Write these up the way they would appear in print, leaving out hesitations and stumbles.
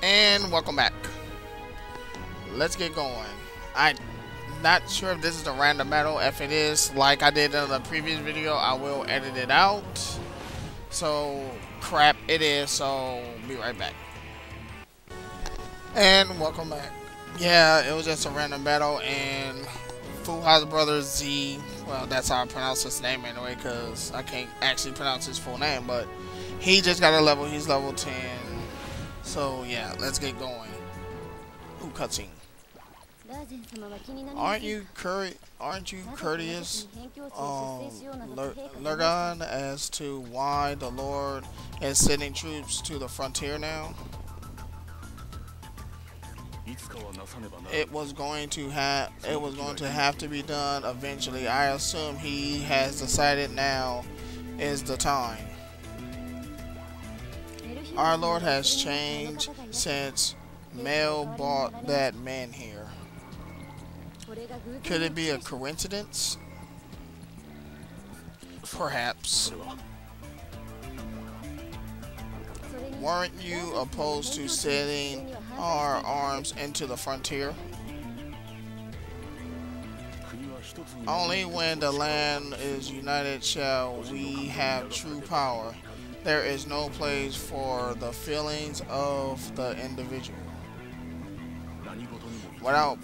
And welcome back. Let's get going. I'm not sure if this is a random battle. If it is, like I did in the previous video, I will edit it out. So, crap, it is. So, be right back. And welcome back. Yeah, it was just a random battle, and Fuha's brother Z, well, that's how I pronounce his name anyway, because I can't actually pronounce his full name, but he just got a level. He's level 10. So, yeah, let's get going. Ooh, cutscene. Aren't you courteous, Lurgan, as to why the Lord is sending troops to the frontier now? It was going to have to be done eventually. I assume he has decided now is the time. Our Lord has changed since Mel brought that man here. Could it be a coincidence? Perhaps. Weren't you opposed to setting our arms into the frontier? Only when the land is united shall we have true power. There is no place for the feelings of the individual. Without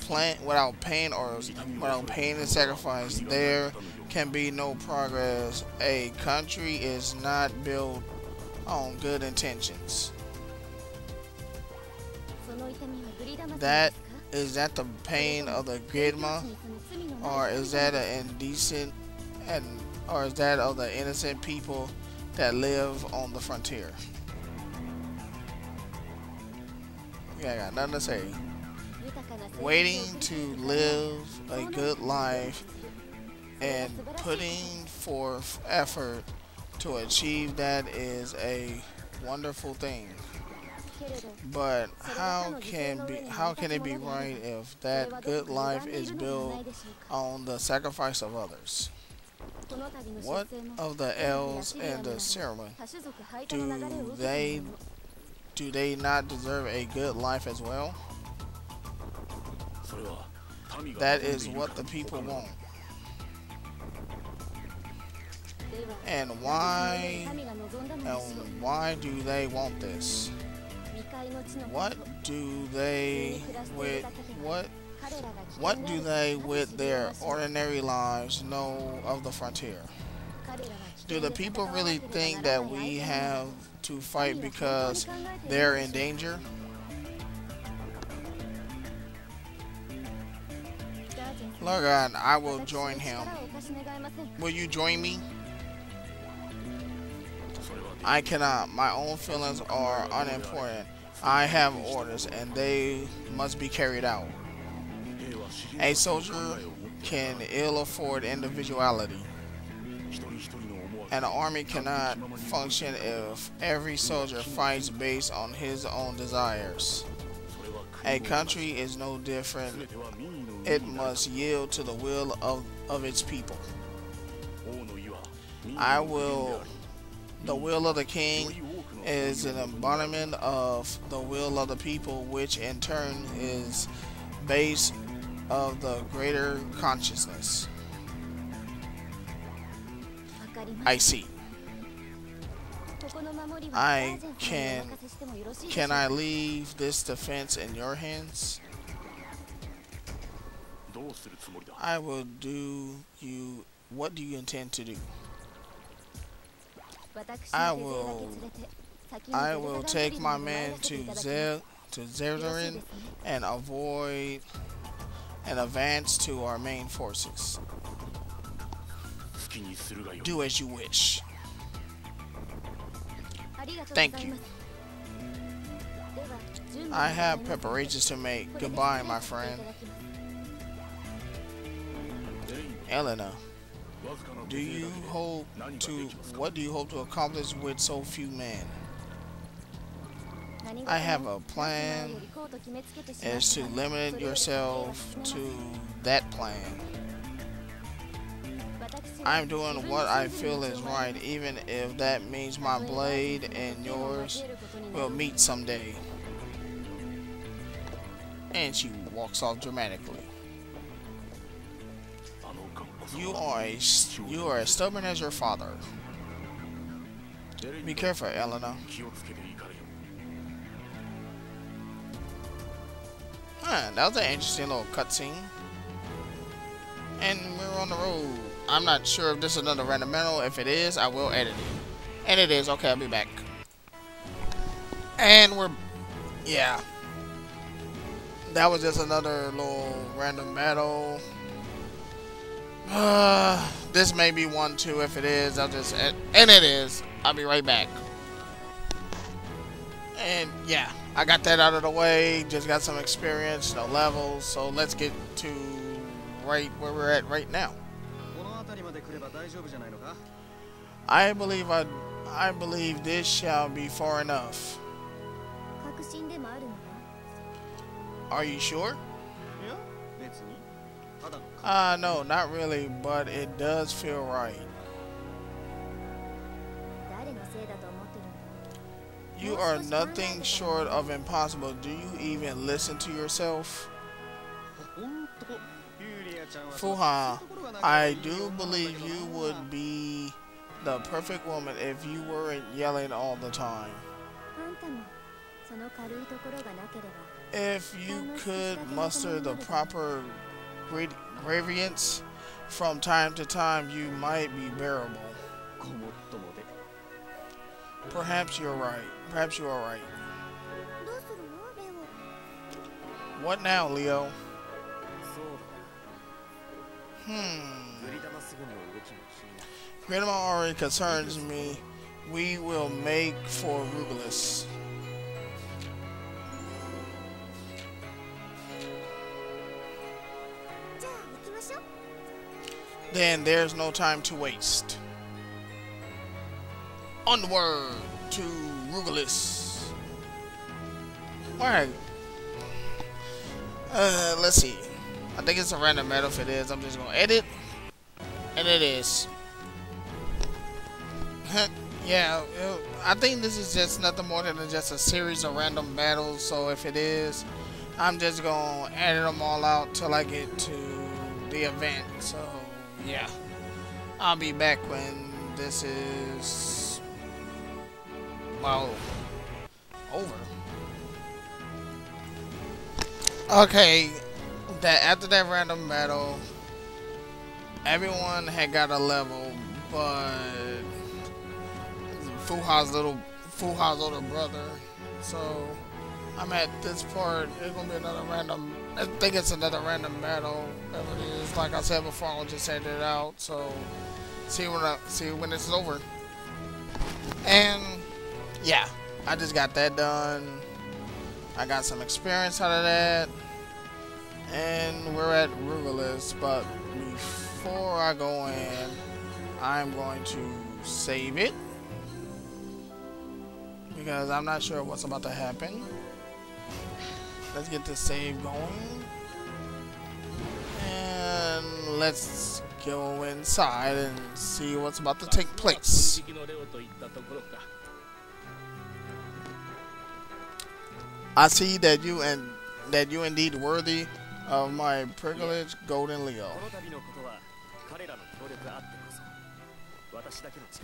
pain and sacrifice, there can be no progress. A country is not built on good intentions. Is that the pain of the Gridma, or is that or is that of the innocent people that live on the frontier? Yeah, I got nothing to say. Waiting to live a good life and putting forth effort to achieve that is a wonderful thing. But how can it be right if that good life is built on the sacrifice of others? What of the elves and the ceremony? Do they not deserve a good life as well? That is what the people want. And why do they want this? What do they with their ordinary lives know of the frontier? Do the people really think that we have to fight because they're in danger? Lurgan, I will join him. Will you join me? I cannot. My own feelings are unimportant. I have orders, and they must be carried out. A soldier can ill afford individuality. An army cannot function if every soldier fights based on his own desires. A country is no different. It must yield to the will of its people. The will of the king is an embodiment of the will of the people, which in turn is base of the greater consciousness. I see. Can I leave this defense in your hands? I will do you. What do you intend to do? I will take my men to Zerdarin and avoid an advance to our main forces. Do as you wish. Thank you. I have preparations to make. Goodbye, my friend. Elena, what do you hope to accomplish with so few men? I have a plan. Is to limit yourself to that plan. I'm doing what I feel is right, even if that means my blade and yours will meet someday. And she walks off dramatically. You are as stubborn as your father. Be careful, Elena. That was an interesting little cutscene. And we're on the road. I'm not sure if this is another random medal. If it is, I will edit it. And it is. Okay, I'll be back. And yeah. That was just another little random medal. This may be one too. If it is, and it is. I'll be right back. And yeah, I got that out of the way. Just got some experience, no levels. So let's get to right where we're at right now. I believe this shall be far enough. Are you sure? No, not really, but it does feel right. You are nothing short of impossible. Do you even listen to yourself? Fuha, I do believe you would be the perfect woman if you weren't yelling all the time. If you could muster the proper gradients from time to time, you might be bearable. Perhaps you're right. Perhaps you are right. What now, Leo? Grandma already concerns me. We will make for Rugalus. Then there's no time to waste. Onward to Rugalus. Alright. Let's see. I think it's a random medal. If it is, I'm just gonna edit. And it is. Yeah, I think this is just nothing more than just a series of random battles. So if it is, I'm just gonna edit them all out till I get to the event. So yeah, I'll be back when this is, well, over. Okay, after that random battle, everyone had got a level, but Fuha's older brother. So I'm at this part. It's gonna be another random. I think it's another random battle. Whatever it is. Like I said before, I'll just edit it out. So see when it's over. And yeah, I just got that done. I got some experience out of that. And we're at Rugalus, but before I go in, I'm going to save it. Because I'm not sure what's about to happen. Let's get the save going. And let's go inside and see what's about to take place. I see that you indeed worthy of my privilege, Golden Leo.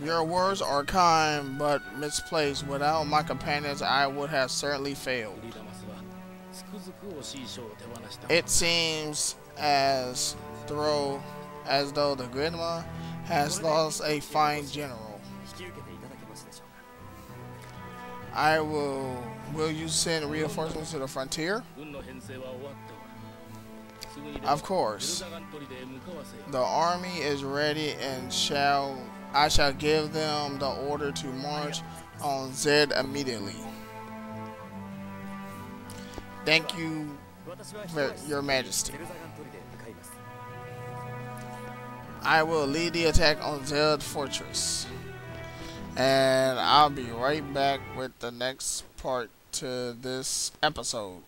Your words are kind, but misplaced. Without my companions, I would have certainly failed. It seems as though the grandma has lost a fine general. Will you send reinforcements to the frontier? Of course. The army is ready and I shall give them the order to march on Zed immediately. Thank you, Your Majesty. I will lead the attack on Zed Fortress. And I'll be right back with the next part to this episode.